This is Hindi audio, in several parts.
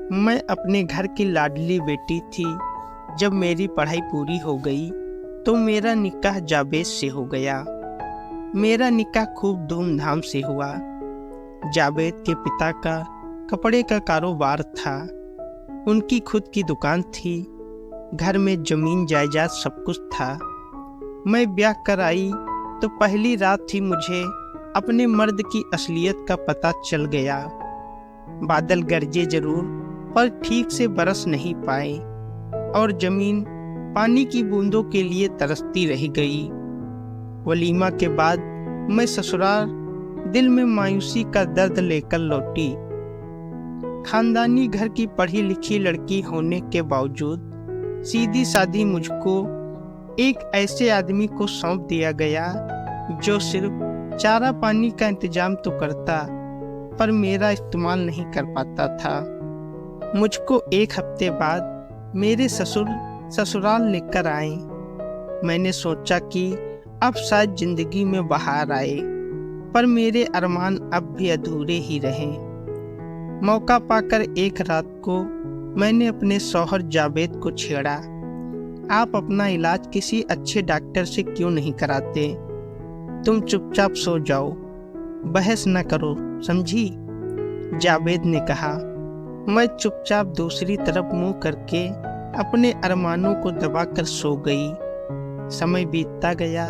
मैं अपने घर की लाडली बेटी थी। जब मेरी पढ़ाई पूरी हो गई तो मेरा निकाह जावेद से हो गया। मेरा निकाह खूब धूमधाम से हुआ। जावेद के पिता का कपड़े का कारोबार था। उनकी खुद की दुकान थी। घर में जमीन जायदाद सब कुछ था। मैं ब्याह कर आई तो पहली रात ही मुझे अपने मर्द की असलियत का पता चल गया। बादल गरजे जरूर पर ठीक से बरस नहीं पाए और जमीन पानी की बूंदों के लिए तरसती रह गई। वलीमा के बाद मैं ससुराल दिल में मायूसी का दर्द लेकर लौटी। खानदानी घर की पढ़ी लिखी लड़की होने के बावजूद सीधी सादी मुझको एक ऐसे आदमी को सौंप दिया गया जो सिर्फ चारा पानी का इंतजाम तो करता पर मेरा इस्तेमाल नहीं कर पाता था। मुझको एक हफ्ते बाद मेरे ससुराल लेकर आए। मैंने सोचा कि अब शायद जिंदगी में बहार आए, पर मेरे अरमान अब भी अधूरे ही रहे। मौका पाकर एक रात को मैंने अपने शौहर जावेद को छेड़ा। आप अपना इलाज किसी अच्छे डॉक्टर से क्यों नहीं कराते? तुम चुपचाप सो जाओ, बहस न करो, समझी? जावेद ने कहा। मैं चुपचाप दूसरी तरफ मुंह करके अपने अरमानों को दबाकर सो गई। समय बीतता गया।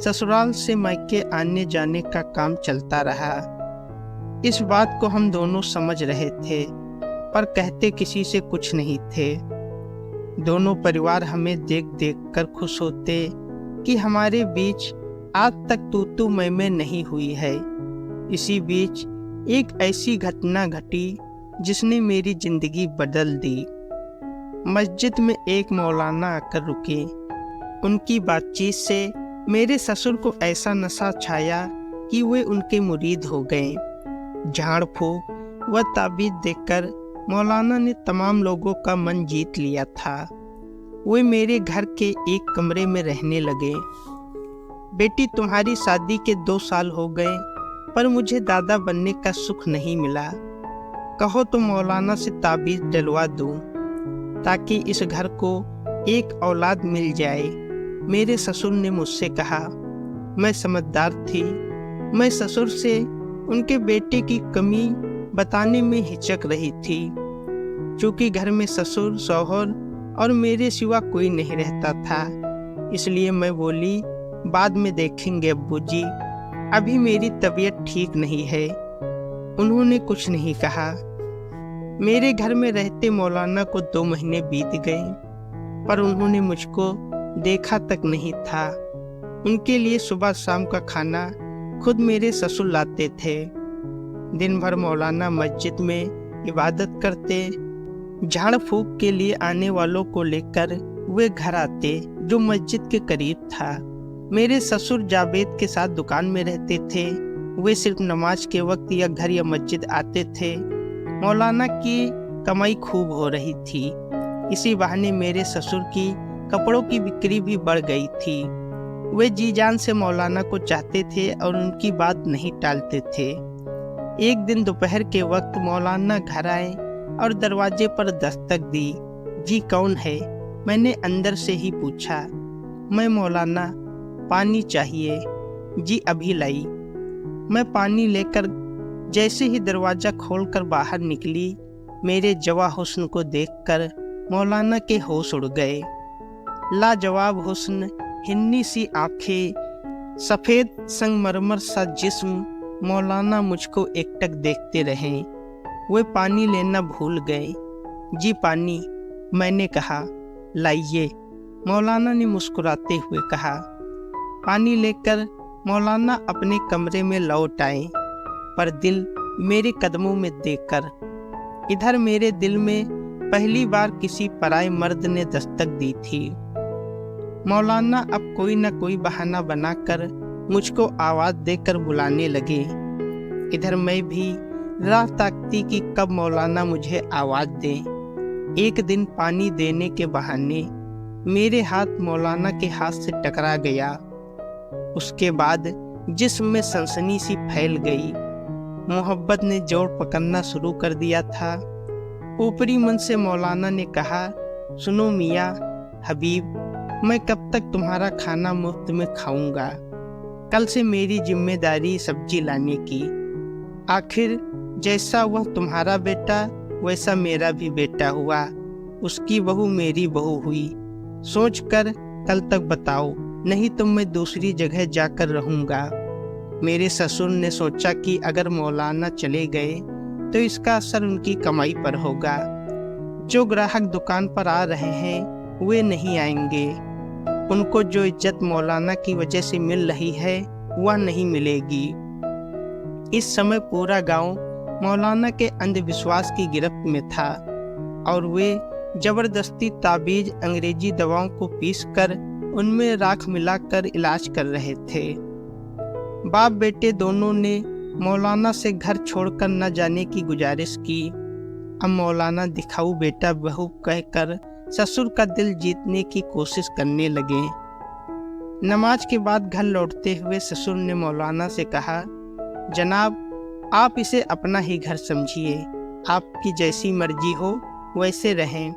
ससुराल से मायके आने जाने का काम चलता रहा। इस बात को हम दोनों समझ रहे थे, पर कहते किसी से कुछ नहीं थे। दोनों परिवार हमें देख देख कर खुश होते कि हमारे बीच आज तक तू मैं नहीं हुई है। इसी बीच एक ऐसी घटना घटी जिसने मेरी जिंदगी बदल दी। मस्जिद में एक मौलाना आकर रुके। उनकी बातचीत से मेरे ससुर को ऐसा नशा छाया कि वे उनके मुरीद हो गए। झाड़ फूंक व ताबीज देकर मौलाना ने तमाम लोगों का मन जीत लिया था। वे मेरे घर के एक कमरे में रहने लगे। बेटी, तुम्हारी शादी के 2 साल हो गए, पर मुझे दादा बनने का सुख नहीं मिला। कहो तो मौलाना से ताबीज डलवा दूं, ताकि इस घर को एक औलाद मिल जाए। मेरे ससुर ने मुझसे कहा। मैं समझदार थी। मैं ससुर से उनके बेटे की कमी बताने में हिचक रही थी। चूंकि घर में ससुर, शौहर और मेरे सिवा कोई नहीं रहता था, इसलिए मैं बोली, बाद में देखेंगे अब्बू जी, अभी मेरी तबीयत ठीक नहीं है। उन्होंने कुछ नहीं कहा। मेरे घर में रहते मौलाना को 2 महीने बीत गए, पर उन्होंने मुझको देखा तक नहीं था। उनके लिए सुबह शाम का खाना खुद मेरे ससुर लाते थे। दिन भर मौलाना मस्जिद में इबादत करते। झाड़ फूंक के लिए आने वालों को लेकर वे घर आते, जो मस्जिद के करीब था। मेरे ससुर जावेद के साथ दुकान में रहते थे। वे सिर्फ नमाज के वक्त या घर या मस्जिद आते थे। मौलाना की कमाई खूब हो रही थी। इसी बहाने मेरे ससुर की कपड़ों की बिक्री भी बढ़ गई थी। वे जी जान से मौलाना को चाहते थे और उनकी बात नहीं टालते थे। एक दिन दोपहर के वक्त मौलाना घर आए और दरवाजे पर दस्तक दी। जी कौन है? मैंने अंदर से ही पूछा। मैं मौलाना, पानी चाहिए। जी अभी लाई। मैं पानी लेकर जैसे ही दरवाजा खोलकर बाहर निकली, मेरे जवा हुस्न को देखकर मौलाना के होश उड़ गए। लाजवाब हुस्न, हिन्नी सी आंखें, सफेद संगमरमर सा जिस्म। मौलाना मुझको एकटक देखते रहे। वे पानी लेना भूल गए। जी पानी, मैंने कहा। लाइए, मौलाना ने मुस्कुराते हुए कहा। पानी लेकर मौलाना अपने कमरे में लौट आए, पर दिल मेरे कदमों में देकर। इधर मेरे दिल में पहली बार किसी पराये मर्द ने दस्तक दी थी। मौलाना अब कोई न कोई बहाना बनाकर मुझको आवाज देकर बुलाने लगे। इधर मैं भी राह ताकती कि कब मौलाना मुझे आवाज दे। एक दिन पानी देने के बहाने मेरे हाथ मौलाना के हाथ से टकरा गया। उसके बाद जिस्म में सनसनी सी फैल गई। मोहब्बत ने जोर पकड़ना शुरू कर दिया था। ऊपरी मन से मौलाना ने कहा, सुनो मियाँ हबीब, मैं कब तक तुम्हारा खाना मुफ्त में खाऊंगा। कल से मेरी जिम्मेदारी सब्जी लाने की। आखिर जैसा वह तुम्हारा बेटा वैसा मेरा भी बेटा हुआ, उसकी बहू मेरी बहू हुई। सोचकर कल तक बताओ, नहीं तो मैं दूसरी जगह जाकर रहूंगा। मेरे ससुर ने सोचा कि अगर मौलाना चले गए तो इसका असर उनकी कमाई पर होगा। जो ग्राहक दुकान पर आ रहे हैं वे नहीं आएंगे। उनको जो इज्जत मौलाना की वजह से मिल रही है वह नहीं मिलेगी। इस समय पूरा गांव मौलाना के अंधविश्वास की गिरफ्त में था और वे जबरदस्ती ताबीज अंग्रेजी दवाओं को पीसकर उनमें राख मिलाकर इलाज कर रहे थे। बाप बेटे दोनों ने मौलाना से घर छोड़कर न जाने की गुजारिश की। अब मौलाना दिखाऊ बेटा बहू कहकर ससुर का दिल जीतने की कोशिश करने लगे। नमाज के बाद घर लौटते हुए ससुर ने मौलाना से कहा, जनाब आप इसे अपना ही घर समझिए, आपकी जैसी मर्जी हो वैसे रहें।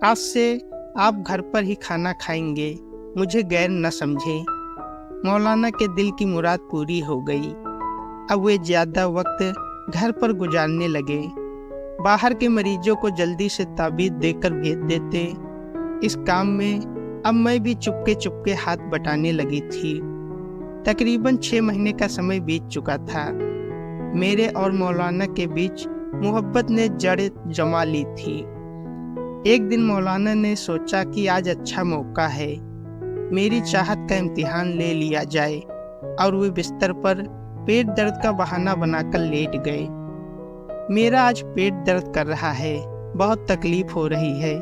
आज से आप घर पर ही खाना खाएंगे, मुझे गैर न समझें। मौलाना के दिल की मुराद पूरी हो गई। अब वे ज़्यादा वक्त घर पर गुजारने लगे। बाहर के मरीजों को जल्दी से ताबीज़ देकर भेज देते। इस काम में अब मैं भी चुपके चुपके हाथ बटाने लगी थी। तकरीबन 6 महीने का समय बीत चुका था। मेरे और मौलाना के बीच मोहब्बत ने जड़ जमा ली थी। एक दिन मौलाना ने सोचा कि आज अच्छा मौका है, मेरी चाहत का इम्तिहान ले लिया जाए, और वे बिस्तर पर पेट दर्द का बहाना बनाकर लेट गए। मेरा आज पेट दर्द कर रहा है, बहुत तकलीफ हो रही है,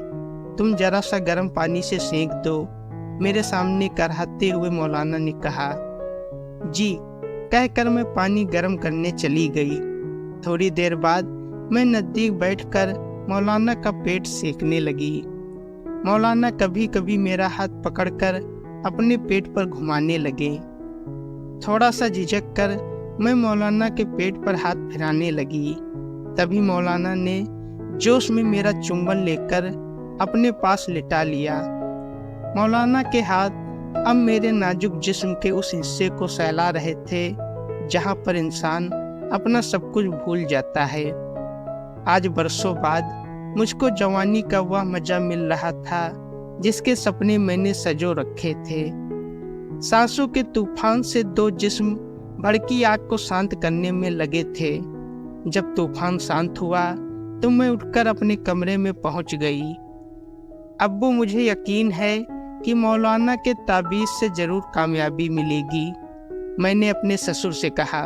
तुम जरा सा गर्म पानी से सेंक दो, मेरे सामने कराहते हुए मौलाना ने कहा। जी कहकर मैं पानी गर्म करने चली गई। थोड़ी देर बाद मैं नज़दीक बैठकर मौलाना का पेट सेकने लगी। मौलाना कभी कभी मेरा हाथ पकड़कर अपने पेट पर घुमाने लगे। थोड़ा सा झिझक कर मैं मौलाना के पेट पर हाथ फिराने लगी। तभी मौलाना ने जोश में मेरा चुंबन लेकर अपने पास लिटा लिया। मौलाना के हाथ अब मेरे नाजुक जिस्म के उस हिस्से को सहला रहे थे जहाँ पर इंसान अपना सब कुछ भूल जाता है। आज बरसों बाद मुझको जवानी का वह मजा मिल रहा था जिसके सपने मैंने सजो रखे थे। सांसों के तूफान से 2 जिस्म भड़की आग को शांत करने में लगे थे। जब तूफान शांत हुआ तो मैं उठकर अपने कमरे में पहुंच गई। अब्बू, मुझे यकीन है कि मौलाना के ताबीज़ से जरूर कामयाबी मिलेगी, मैंने अपने ससुर से कहा।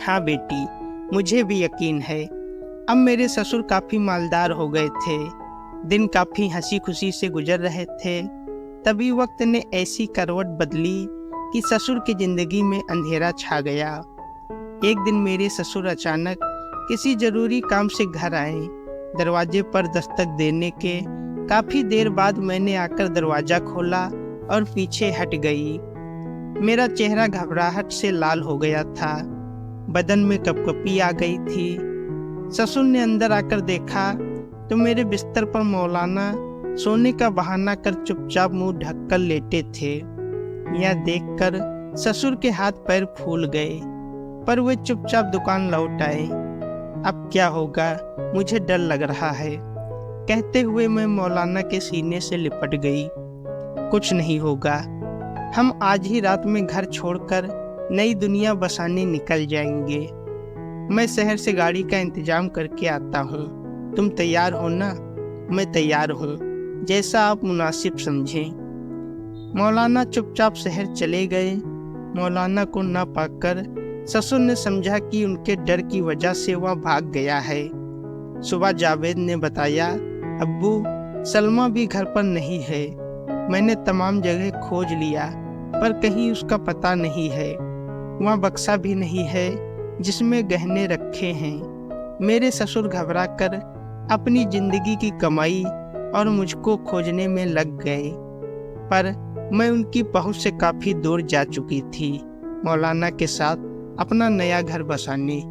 हाँ बेटी, मुझे भी यकीन है। अब मेरे ससुर काफ़ी मालदार हो गए थे, दिन काफ़ी हंसी खुशी से गुजर रहे थे। तभी वक्त ने ऐसी करवट बदली कि ससुर की ज़िंदगी में अंधेरा छा गया। एक दिन मेरे ससुर अचानक किसी ज़रूरी काम से घर आए। दरवाजे पर दस्तक देने के काफ़ी देर बाद मैंने आकर दरवाज़ा खोला और पीछे हट गई। मेरा चेहरा घबराहट से लाल हो गया था, बदन में कपकपी आ गई थी। ससुर ने अंदर आकर देखा तो मेरे बिस्तर पर मौलाना सोने का बहाना कर चुपचाप मुंह ढककर लेटे थे। यह देखकर ससुर के हाथ पैर फूल गए, पर वे चुपचाप दुकान लौट आए। अब क्या होगा, मुझे डर लग रहा है, कहते हुए मैं मौलाना के सीने से लिपट गई। कुछ नहीं होगा, हम आज ही रात में घर छोड़कर नई दुनिया बसाने निकल जाएंगे। मैं शहर से गाड़ी का इंतजाम करके आता हूँ, तुम तैयार हो ना? मैं तैयार हूँ, जैसा आप मुनासिब समझें। मौलाना चुपचाप शहर चले गए। मौलाना को न पाकर ससुर ने समझा कि उनके डर की वजह से वह भाग गया है। सुबह जावेद ने बताया, अब्बू, सलमा भी घर पर नहीं है। मैंने तमाम जगह खोज लिया पर कहीं उसका पता नहीं है। वहाँ बक्सा भी नहीं है जिसमें गहने रखे हैं। मेरे ससुर घबराकर अपनी जिंदगी की कमाई और मुझको खोजने में लग गए, पर मैं उनकी पहुंच से काफ़ी दूर जा चुकी थी, मौलाना के साथ अपना नया घर बसाने।